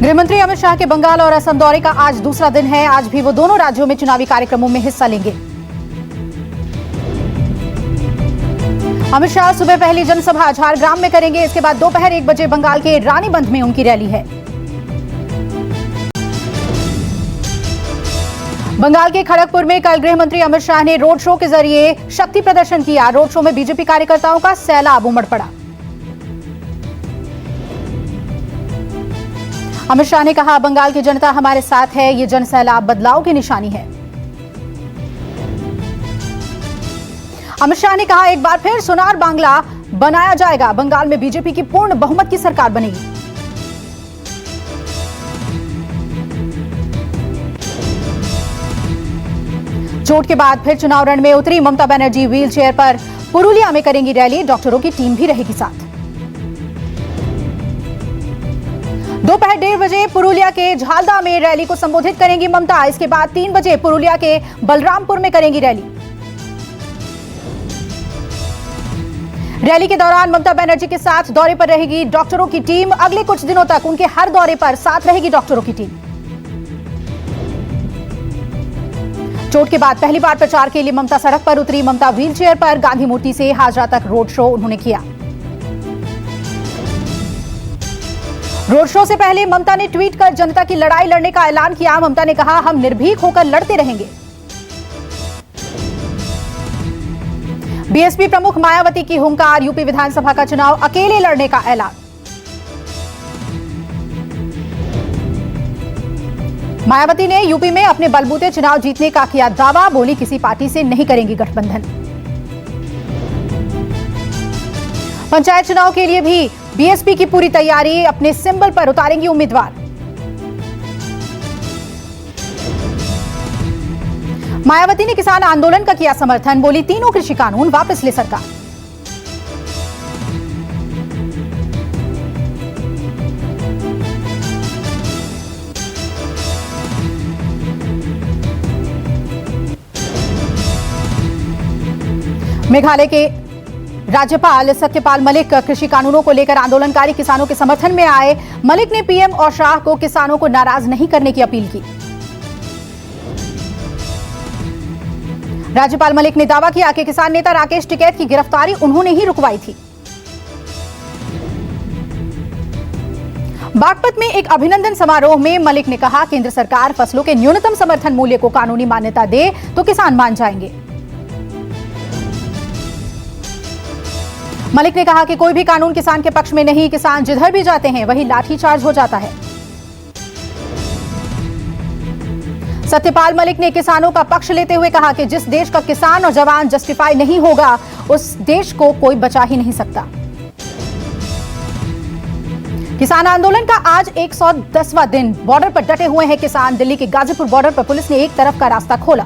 गृहमंत्री अमित शाह के बंगाल और असम दौरे का आज दूसरा दिन है। आज भी वो दोनों राज्यों में चुनावी कार्यक्रमों में हिस्सा लेंगे। अमित शाह सुबह पहली जनसभा झारग्राम में करेंगे। इसके बाद दोपहर 1 बजे बंगाल के रानीबंध में उनकी रैली है। बंगाल के खड़गपुर में कल गृह मंत्री अमित शाह ने रोड शो के जरिए शक्ति प्रदर्शन किया। रोड शो में बीजेपी कार्यकर्ताओं का सैलाब उमड़ पड़ा। अमित शाह ने कहा, बंगाल की जनता हमारे साथ है। ये जन सैलाब बदलाव की निशानी है। अमित शाह ने कहा, एक बार फिर सोनार बांग्ला बनाया जाएगा। बंगाल में बीजेपी की पूर्ण बहुमत की सरकार बनेगी। चोट के बाद फिर चुनाव रण में उतरी ममता बनर्जी। व्हील चेयर पर पुरुलिया में करेंगी रैली। डॉक्टरों की टीम भी रहेगी साथ। दोपहर 1:30 बजे पुरुलिया के झालदा में रैली को संबोधित करेंगी ममता। इसके बाद 3 बजे पुरुलिया के बलरामपुर में करेंगी रैली। रैली के दौरान ममता बनर्जी के साथ दौरे पर रहेगी डॉक्टरों की टीम। अगले कुछ दिनों तक उनके हर दौरे पर साथ रहेगी डॉक्टरों की टीम। चोट के बाद पहली बार प्रचार के लिए ममता सड़क पर उतरी। ममता व्हील चेयर पर गांधी मूर्ति से हाजरा तक रोड शो उन्होंने किया। रोड शो से पहले ममता ने ट्वीट कर जनता की लड़ाई लड़ने का ऐलान किया। ममता ने कहा, हम निर्भीक होकर लड़ते रहेंगे। बीएसपी प्रमुख मायावती की हुंकार। यूपी विधानसभा का चुनाव अकेले लड़ने का ऐलान। मायावती ने यूपी में अपने बलबूते चुनाव जीतने का किया दावा। बोली, किसी पार्टी से नहीं करेंगी गठबंधन। पंचायत चुनाव के लिए भी बीएसपी की पूरी तैयारी। अपने सिंबल पर उतारेंगी उम्मीदवार। मायावती ने किसान आंदोलन का किया समर्थन। बोली, तीनों कृषि कानून वापस ले सरकार। मेघालय के राज्यपाल सत्यपाल मलिक कृषि कानूनों को लेकर आंदोलनकारी किसानों के समर्थन में आए। मलिक ने पीएम और शाह को किसानों को नाराज नहीं करने की अपील की। राज्यपाल मलिक ने दावा किया कि किसान नेता राकेश टिकैत की गिरफ्तारी उन्होंने ही रुकवाई थी। बागपत में एक अभिनंदन समारोह में मलिक ने कहा, केंद्र सरकार फसलों के न्यूनतम समर्थन मूल्य को कानूनी मान्यता दे तो किसान मान जाएंगे। मलिक ने कहा कि कोई भी कानून किसान के पक्ष में नहीं। किसान जिधर भी जाते हैं वहीं लाठीचार्ज हो जाता है। सत्यपाल मलिक ने किसानों का पक्ष लेते हुए कहा कि जिस देश का किसान और जवान जस्टिफाई नहीं होगा, उस देश को कोई बचा ही नहीं सकता। किसान आंदोलन का आज 110वां दिन। बॉर्डर पर डटे हुए हैं किसान। दिल्ली के गाजीपुर बॉर्डर पर पुलिस ने एक तरफ का रास्ता खोला।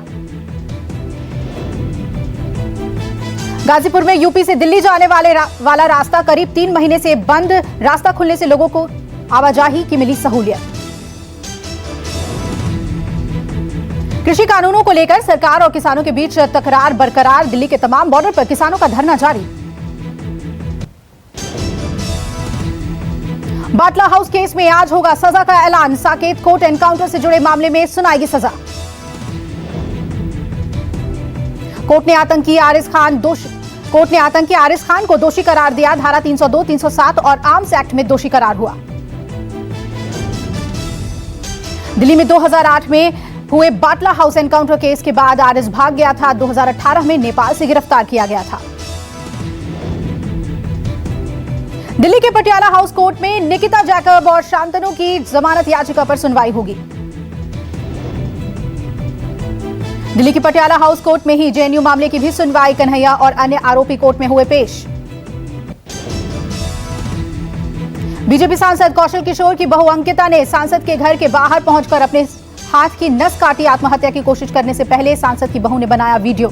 गाजीपुर में यूपी से दिल्ली जाने वाला रास्ता करीब 3 महीने से बंद। रास्ता खुलने से लोगों को आवाजाही की मिली सहूलियत। कृषि कानूनों को लेकर सरकार और किसानों के बीच तकरार बरकरार। दिल्ली के तमाम बॉर्डर पर किसानों का धरना जारी। बाटला हाउस केस में आज होगा सजा का ऐलान। साकेत कोर्ट एनकाउंटर से जुड़े मामले में सुनाएगी सजा। कोर्ट ने आतंकी आरिस खान को दोषी करार दिया। धारा 302, 307 और आर्म्स एक्ट में दोषी करार हुआ। दिल्ली में 2008 में हुए बाटला हाउस एनकाउंटर केस के बाद आरिस भाग गया था। 2018 में नेपाल से गिरफ्तार किया गया था। दिल्ली के पटियाला हाउस कोर्ट में निकिता जैकब और शांतनु की जमानत याचिका पर सुनवाई होगी। दिल्ली की पटियाला हाउस कोर्ट में ही जेएनयू मामले की भी सुनवाई। कन्हैया और अन्य आरोपी कोर्ट में हुए पेश। बीजेपी सांसद कौशल किशोर की बहू अंकिता ने सांसद के घर के बाहर पहुंचकर अपने हाथ की नस काटी। आत्महत्या की कोशिश करने से पहले सांसद की बहू ने बनाया वीडियो।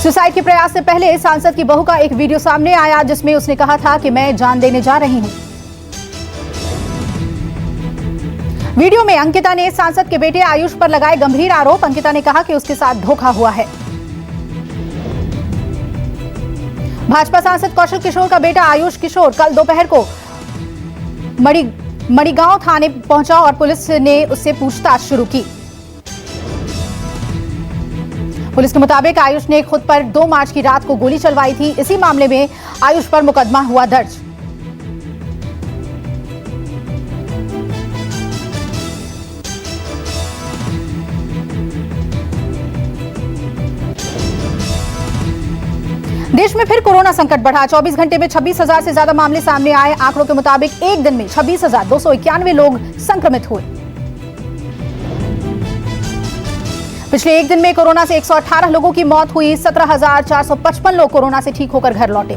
सुसाइड के प्रयास से पहले सांसद की बहू का एक वीडियो सामने आया जिसमें उसने कहा था कि मैं जान देने जा रही हूं। वीडियो में अंकिता ने सांसद के बेटे आयुष पर लगाए गंभीर आरोप। अंकिता ने कहा कि उसके साथ धोखा हुआ है। भाजपा सांसद कौशल किशोर का बेटा आयुष किशोर कल दोपहर को मणिगांव थाने पहुंचा और पुलिस ने उससे पूछताछ शुरू की। पुलिस के मुताबिक आयुष ने खुद पर 2 मार्च की रात को गोली चलवाई थी। इसी मामले में आयुष पर मुकदमा हुआ दर्ज। देश में फिर कोरोना संकट बढ़ा। 24 घंटे में 26,000 से ज्यादा मामले सामने आए। आंकड़ों के मुताबिक एक दिन में 26,291 लोग संक्रमित हुए। पिछले एक दिन में कोरोना से 118 लोगों की मौत हुई। 17,455 लोग कोरोना से ठीक होकर घर लौटे।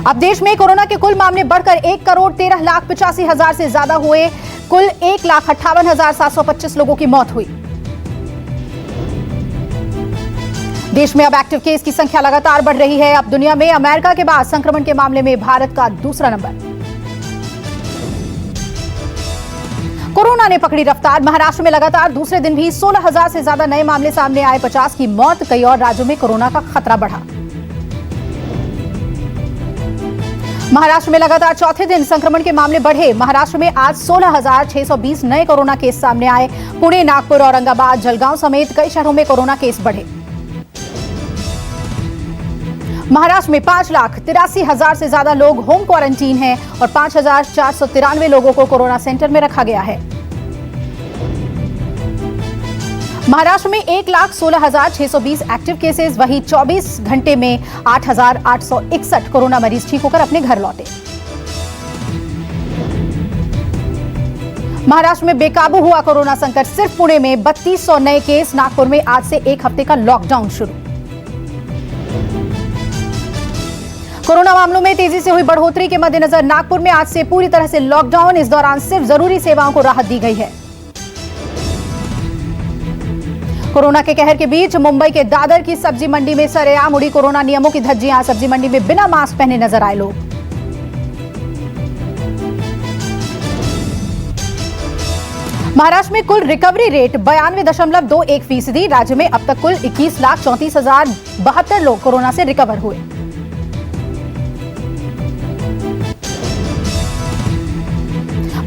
अब देश में कोरोना के कुल मामले बढ़कर 1,13,85,000 से ज्यादा हुए। कुल 1,58,725 लोगों की मौत हुई। देश में अब एक्टिव केस की संख्या लगातार बढ़ रही है। अब दुनिया में अमेरिका के बाद संक्रमण के मामले में भारत का दूसरा नंबर। कोरोना ने पकड़ी रफ्तार। महाराष्ट्र में लगातार दूसरे दिन भी 16,000 से ज्यादा नए मामले सामने आए। 50 की मौत। कई और राज्यों में कोरोना का खतरा बढ़ा। महाराष्ट्र में लगातार चौथे दिन संक्रमण के मामले बढ़े। महाराष्ट्र में आज 16,620 नए कोरोना केस सामने आए। पुणे, नागपुर, औरंगाबाद, जलगांव समेत कई शहरों में कोरोना केस बढ़े। महाराष्ट्र में 5,83,000 से ज्यादा लोग होम क्वारंटीन हैं और 5,493 लोगों को कोरोना सेंटर में रखा गया है। महाराष्ट्र में 1,16,620 एक्टिव केसेस। वहीं 24 घंटे में 8,861 कोरोना मरीज ठीक होकर अपने घर लौटे। महाराष्ट्र में बेकाबू हुआ कोरोना संकट। सिर्फ पुणे में 3,200 नए केस। नागपुर में आज से 1 हफ्ते का लॉकडाउन शुरू। कोरोना मामलों में तेजी से हुई बढ़ोतरी के मद्देनजर नागपुर में आज से पूरी तरह से लॉकडाउन। इस दौरान सिर्फ जरूरी सेवाओं को राहत दी गई है। कोरोना के कहर के बीच मुंबई के दादर की सब्जी मंडी में सरेआम उड़ी कोरोना नियमों की धज्जियां। सब्जी मंडी में बिना मास्क पहने नजर आए लोग। महाराष्ट्र में कुल रिकवरी रेट 92.21%। राज्य में अब तक कुल 21,34,072 लोग कोरोना से रिकवर हुए।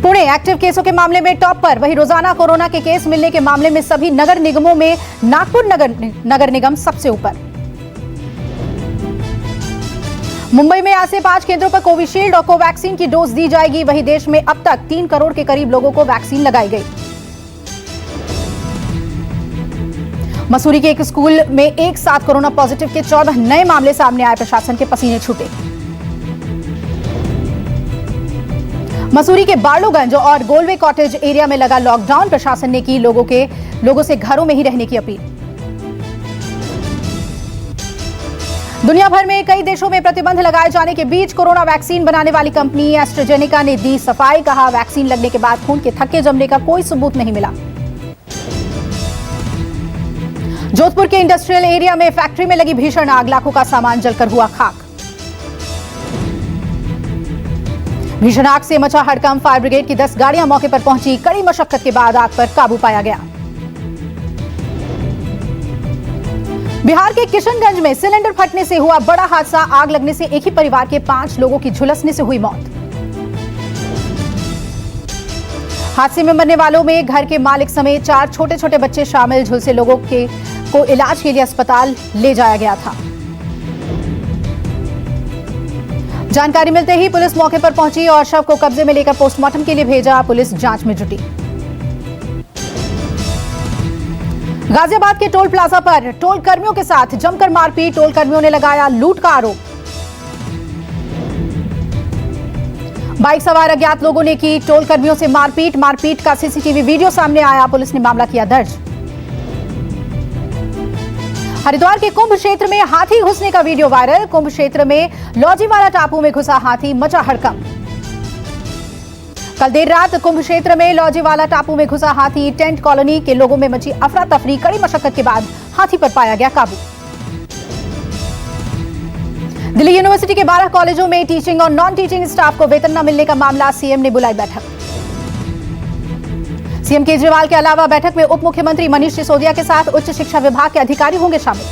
पुणे एक्टिव केसों के मामले में टॉप पर। वहीं रोजाना कोरोना के केस मिलने के मामले में सभी नगर निगमों में नागपुर नगर निगम सबसे ऊपर। मुंबई में आज से 5 केंद्रों पर कोविशील्ड और कोवैक्सीन की डोज दी जाएगी। वहीं देश में अब तक 3 करोड़ के करीब लोगों को वैक्सीन लगाई गई। मसूरी के एक स्कूल में एक साथ कोरोना पॉजिटिव के 14 नए मामले सामने आए। प्रशासन के पसीने छूटे। मसूरी के बार्लोगंज और गोलवे कॉटेज एरिया में लगा लॉकडाउन। प्रशासन ने की लोगों से घरों में ही रहने की अपील। दुनिया भर में कई देशों में प्रतिबंध लगाए जाने के बीच कोरोना वैक्सीन बनाने वाली कंपनी एस्ट्राजेनेका ने दी सफाई। कहा, वैक्सीन लगने के बाद खून के थक्के जमने का कोई सबूत नहीं मिला। जोधपुर के इंडस्ट्रियल एरिया में फैक्ट्री में लगी भीषण आग। लाखों का सामान जलकर हुआ खाक। भीषण आग से मचा हड़कंप। फायर ब्रिगेड की 10 गाड़ियां मौके पर पहुंची। कड़ी मशक्कत के बाद आग पर काबू पाया गया। बिहार के किशनगंज में सिलेंडर फटने से हुआ बड़ा हादसा। आग लगने से एक ही परिवार के 5 लोगों की झुलसने से हुई मौत। हादसे में मरने वालों में घर के मालिक समेत 4 छोटे-छोटे बच्चे शामिल। झुलसे लोगों को इलाज के लिए अस्पताल ले जाया गया था। जानकारी मिलते ही पुलिस मौके पर पहुंची और शव को कब्जे में लेकर पोस्टमार्टम के लिए भेजा। पुलिस जांच में जुटी। गाजियाबाद के टोल प्लाजा पर टोल कर्मियों के साथ जमकर मारपीट। टोल कर्मियों ने लगाया लूट का आरोप। बाइक सवार अज्ञात लोगों ने की टोल कर्मियों से मारपीट। मारपीट का सीसीटीवी वीडियो सामने आया। पुलिस ने मामला किया दर्ज। हरिद्वार के कुंभ क्षेत्र में हाथी घुसने का वीडियो वायरल। कुंभ क्षेत्र में लॉजीवाला टापू में घुसा हाथी। मचा हड़कंप। कल देर रात कुंभ क्षेत्र में लॉजीवाला टापू में घुसा हाथी। टेंट कॉलोनी के लोगों में मची अफरा तफरी। कड़ी मशक्कत के बाद हाथी पर पाया गया काबू। दिल्ली यूनिवर्सिटी के 12 कॉलेजों में टीचिंग और नॉन टीचिंग स्टाफ को वेतन न मिलने का मामला। सीएम ने बुलाई बैठक। सीएम केजरीवाल के अलावा बैठक में उप मुख्यमंत्री मनीष सिसोदिया के साथ उच्च शिक्षा विभाग के अधिकारी होंगे शामिल।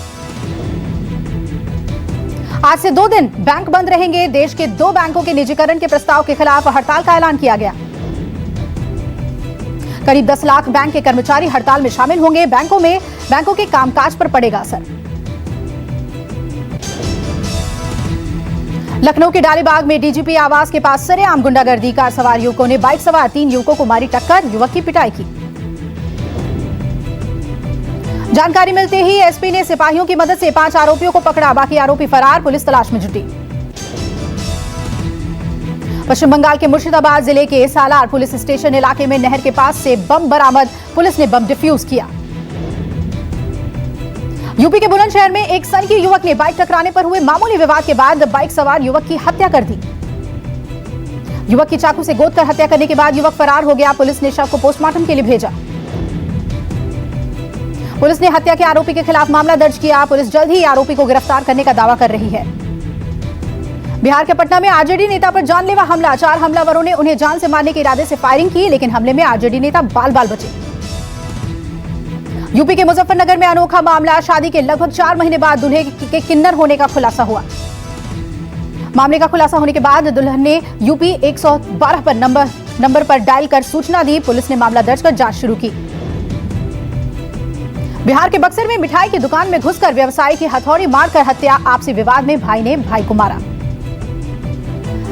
आज से 2 दिन बैंक बंद रहेंगे। देश के 2 बैंकों के निजीकरण के प्रस्ताव के खिलाफ हड़ताल का ऐलान किया गया। करीब 10 लाख बैंक के कर्मचारी हड़ताल में शामिल होंगे। बैंकों के कामकाज पर पड़ेगा असर। लखनऊ के डालीबाग में डीजीपी आवास के पास सरेआम गुंडागर्दी। कार सवार युवकों ने बाइक सवार 3 युवकों को मारी टक्कर, युवक की पिटाई की। जानकारी मिलते ही एसपी ने सिपाहियों की मदद से 5 आरोपियों को पकड़ा, बाकी आरोपी फरार, पुलिस तलाश में जुटी। पश्चिम बंगाल के मुर्शिदाबाद जिले के सालार पुलिस स्टेशन इलाके में नहर के पास से बम बरामद, पुलिस ने बम डिफ्यूज किया। यूपी के बुलंदशहर में एक सनकी युवक ने बाइक टकराने पर हुए मामूली विवाद के बाद बाइक सवार युवक की हत्या कर दी। युवक की चाकू से गोद कर हत्या करने के बाद युवक फरार हो गया। पुलिस ने शव को पोस्टमार्टम के लिए भेजा। पुलिस ने हत्या के आरोपी के खिलाफ मामला दर्ज किया। पुलिस जल्द ही आरोपी को गिरफ्तार करने का दावा कर रही है। बिहार के पटना में आरजेडी नेता पर जानलेवा हमला। 4 हमलावरों ने उन्हें जान से मारने के इरादे से फायरिंग की, लेकिन हमले में आरजेडी नेता बाल बाल बचे। यूपी के मुजफ्फरनगर में अनोखा मामला। शादी के लगभग 4 महीने बाद दूल्हे के किन्नर होने का खुलासा हुआ। मामले का खुलासा होने के बाद दुल्हन ने यूपी 112 पर नंबर पर डायल कर सूचना दी। पुलिस ने मामला दर्ज कर जांच शुरू की। बिहार के बक्सर में मिठाई की दुकान में घुसकर व्यवसायी की हथौड़ी मारकर हत्या। आपसी विवाद में भाई ने भाई को मारा।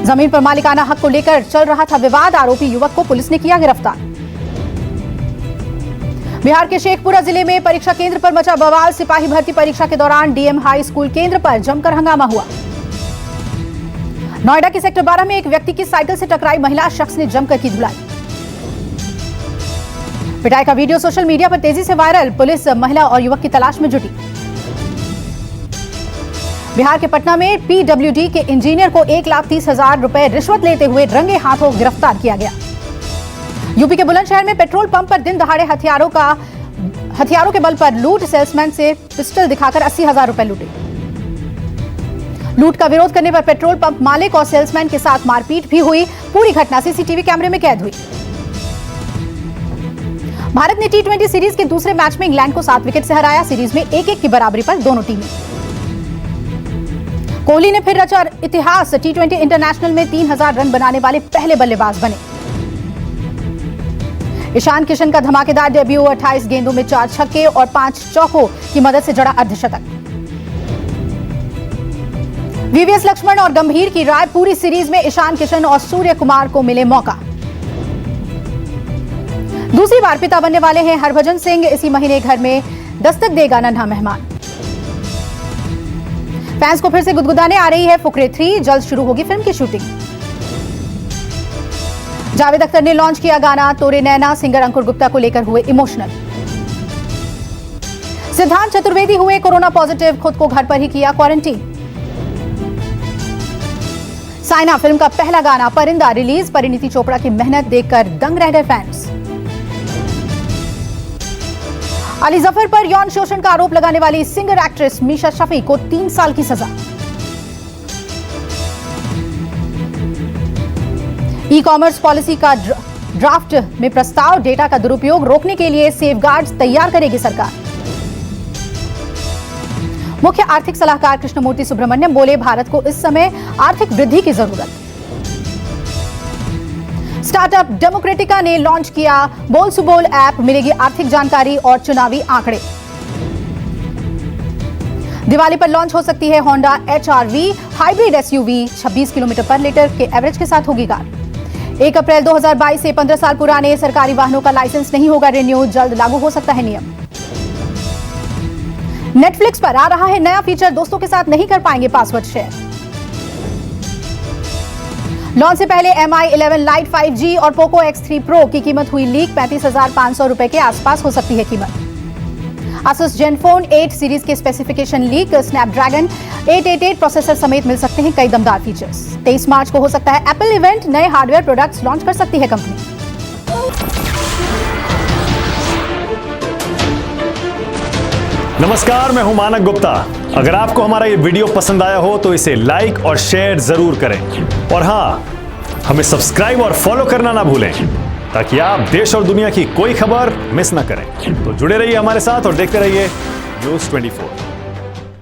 जमीन पर मालिकाना हक को लेकर चल रहा था विवाद। आरोपी युवक को पुलिस ने किया गिरफ्तार। बिहार के शेखपुरा जिले में परीक्षा केंद्र पर मचा बवाल। सिपाही भर्ती परीक्षा के दौरान डीएम हाई स्कूल केंद्र पर जमकर हंगामा हुआ। नोएडा के सेक्टर 12 में एक व्यक्ति की साइकिल से टकराई महिला, शख्स ने जमकर की धुलाई। पिटाई का वीडियो सोशल मीडिया पर तेजी से वायरल। पुलिस महिला और युवक की तलाश में जुटी। बिहार के पटना में पीडब्ल्यूडी के इंजीनियर को 1,30,000 रुपए रिश्वत लेते हुए रंगे हाथों गिरफ्तार किया गया। यूपी के बुलंदशहर में पेट्रोल पंप पर दिन दहाड़े हथियारों के बल पर लूट। सेल्समैन से पिस्टल दिखाकर 80,000 रुपए लूटे। लूट का विरोध करने पर पेट्रोल पंप मालिक और सेल्समैन के साथ मारपीट भी हुई। पूरी घटना सीसीटीवी कैमरे में कैद हुई। भारत ने T20 सीरीज के दूसरे मैच में इंग्लैंड को 7 विकेट से हराया। सीरीज में 1-1 की बराबरी पर दोनों टीमें। कोहली ने फिर रचा इतिहास। T20 इंटरनेशनल में 3,000 रन बनाने वाले पहले बल्लेबाज बने। ईशान किशन का धमाकेदार डेब्यू। 28 गेंदों में 4 छक्के और 5 चौकों की मदद से जड़ा अर्धशतक। वीवीएस लक्ष्मण और गंभीर की राय। पूरी सीरीज में ईशान किशन और सूर्य कुमार को मिले मौका। दूसरी बार पिता बनने वाले हैं हरभजन सिंह। इसी महीने घर में दस्तक देगा नन्हा मेहमान। फैंस को फिर से गुदगुदाने आ रही है फुकरे 3। जल्द शुरू होगी फिल्म की शूटिंग। जावेद अख्तर ने लॉन्च किया गाना तोरे नैना। सिंगर अंकुर गुप्ता को लेकर हुए इमोशनल। सिद्धांत चतुर्वेदी हुए कोरोना पॉजिटिव। खुद को घर पर ही किया क्वारंटीन। साइना फिल्म का पहला गाना परिंदा रिलीज। परिणीति चोपड़ा की मेहनत देखकर दंग रह गए फैंस। अली जफर पर यौन शोषण का आरोप लगाने वाली सिंगर एक्ट्रेस मीशा शफी को 3 साल की सजा। ई कॉमर्स पॉलिसी का ड्राफ्ट में प्रस्ताव। डेटा का दुरुपयोग रोकने के लिए सेफगार्ड्स तैयार करेगी सरकार। मुख्य आर्थिक सलाहकार कृष्णमूर्ति सुब्रमण्यम बोले, भारत को इस समय आर्थिक वृद्धि की जरूरत। स्टार्टअप डेमोक्रेटिका ने लॉन्च किया बोल सुबोल ऐप। मिलेगी आर्थिक जानकारी और चुनावी आंकड़े। दिवाली पर लॉन्च हो सकती है Honda HRV hybrid SUV। 26 kilometre पर लीटर के एवरेज के साथ होगी कार। 1 अप्रैल 2022 से 15 साल पुराने सरकारी वाहनों का लाइसेंस नहीं होगा रिन्यू। जल्द लागू हो सकता है नियम। नेटफ्लिक्स पर आ रहा है नया फीचर। दोस्तों के साथ नहीं कर पाएंगे पासवर्ड शेयर। लॉन्च से पहले MI 11 Lite 5G और Poco X3 Pro की कीमत हुई लीक। 35,500 रुपए के आसपास हो सकती है कीमत। Asus Zenfone 8 सीरीज के स्पेसिफिकेशन लीक। स्नैपड्रैगन 888 प्रोसेसर समेत मिल सकते हैं कई दमदार फीचर्स। 23 मार्च को हो सकता है एप्पल इवेंट। नए हार्डवेयर प्रोडक्ट्स लॉन्च कर सकती है कंपनी। नमस्कार, मैं हूं मानक गुप्ता। अगर आपको हमारा ये वीडियो पसंद आया हो तो इसे लाइक और शेयर जरूर करें। और हाँ, हमें सब्सक्राइब और फॉलो करना ना भूलें ताकि आप देश और दुनिया की कोई खबर मिस ना करें। तो जुड़े रहिए हमारे साथ और देखते रहिए न्यूज़ 24।